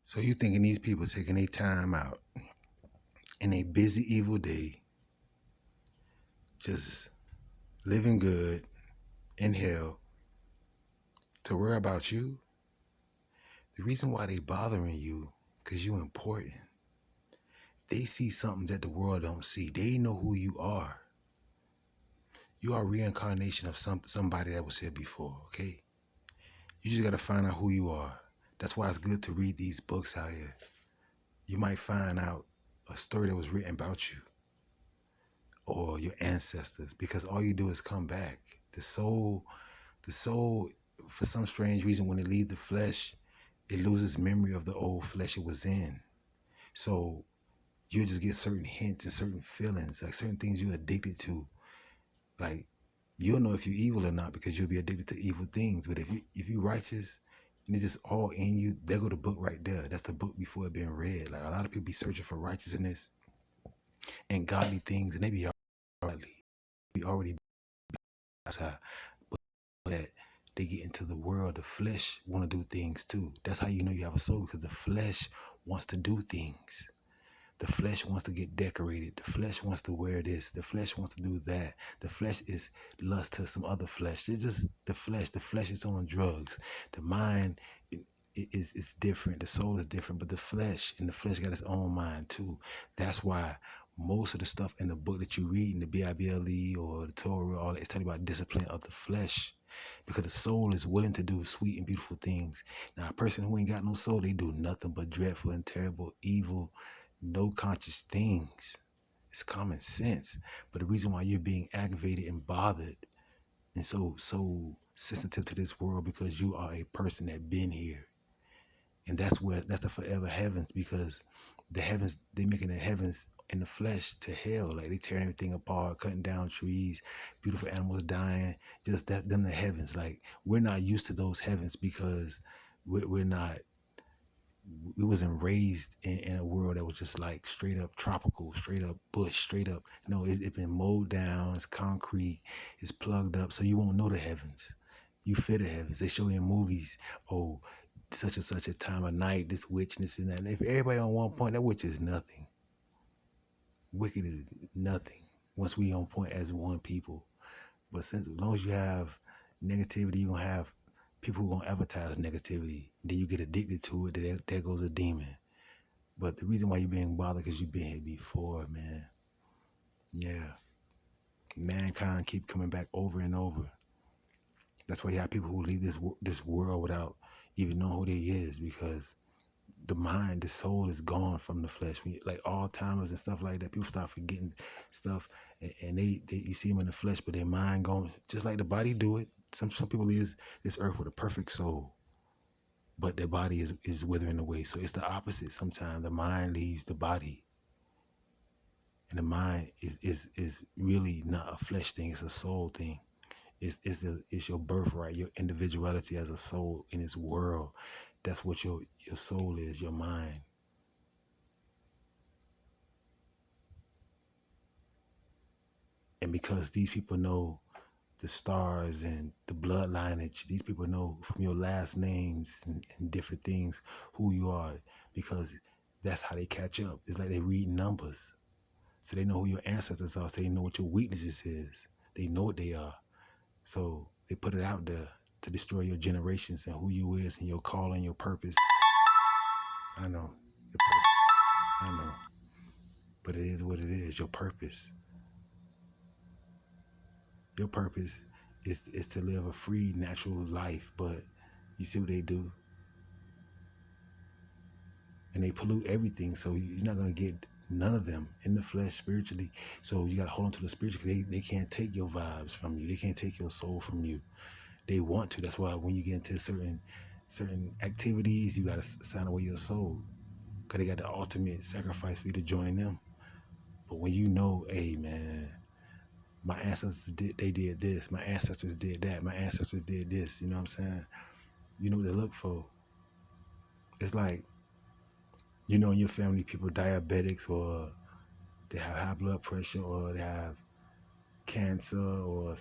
So you thinking these people taking their time out in a busy, evil day, just living good in hell to worry about you? The reason why they bothering you, because you important. They see something that the world don't see. They know who you are. You are a reincarnation of somebody that was here before, okay? You just got to find out who you are. That's why it's good to read these books out here. You might find out a story that was written about you or your ancestors, because all you do is come back. The soul, for some strange reason, when it leaves the flesh, it loses memory of the old flesh it was in. So you just get certain hints and certain feelings, like certain things you're addicted to. Like, you'll know if you're evil or not because you'll be addicted to evil things. But if you righteous and it's just all in you, there go the book right there. That's the book before it being read. Like, a lot of people be searching for righteousness and godly things, and they be already outside. But that they get into the world, the flesh want to do things too. That's how you know you have a soul, because the flesh wants to do things. The flesh wants to get decorated. The flesh wants to wear this. The flesh wants to do that. The flesh is lust to some other flesh. It's just the flesh. The flesh is on drugs. The mind is different. The soul is different. But the flesh got its own mind too. That's why most of the stuff in the book that you read in the Bible or the Torah, all that, it's talking about discipline of the flesh. Because the soul is willing to do sweet and beautiful things. Now, a person who ain't got no soul, they do nothing but dreadful and terrible, evil, no conscious things. It's common sense. But the reason why you're being aggravated and bothered and so sensitive to this world, because you are a person that been here. And that's the forever heavens, because the heavens, they making the heavens in the flesh to hell. Like, they tearing everything apart, cutting down trees, beautiful animals dying. Just them the heavens. Like, we're not used to those heavens because we're not, we wasn't raised in a world that was just like straight up tropical, straight up bush, straight up. No, it's been mowed down, it's concrete, it's plugged up, so you won't know the heavens. You fear the heavens. They show you in movies, oh, such and such a time of night, this witch and this and that. And if everybody on one point, that witch is nothing. Wicked is nothing once we on point as one people. But as long as you have negativity, you're going to have people who are going to advertise negativity. Then you get addicted to it. There goes a demon. But the reason why you're being bothered because you've been here before, man. Yeah. Mankind keep coming back over and over. That's why you have people who leave this world without even knowing who they is, because the mind, the soul is gone from the flesh. Like Alzheimer's and stuff like that, people start forgetting stuff, and they you see them in the flesh, but their mind gone, just like the body do it. Some people leave this earth with a perfect soul, but their body is withering away. So it's the opposite. Sometimes the mind leaves the body, and the mind is really not a flesh thing. It's a soul thing. It's your birthright, your individuality as a soul in this world. That's what your soul is, your mind. And because these people know the stars and the blood lineage, these people know from your last names and different things who you are, because that's how they catch up. It's like they read numbers. So they know who your ancestors are, so they know what your weaknesses is. They know what they are. So they put it out there to destroy your generations and who you is and your calling, your purpose. I know. I know. But it is what it is, your purpose. Your purpose is to live a free, natural life. But you see what they do? And they pollute everything. So you're not going to get none of them in the flesh spiritually. So you got to hold on to the spiritual, because they can't take your vibes from you. They can't take your soul from you. They want to. That's why when you get into certain activities, you got to sign away your soul, because they got the ultimate sacrifice for you to join them. But when you know, hey, man, my ancestors did this. My ancestors did that. My ancestors did this. You know what I'm saying? You know what to look for. It's like, you know, in your family, people diabetics, or they have high blood pressure, or they have cancer, or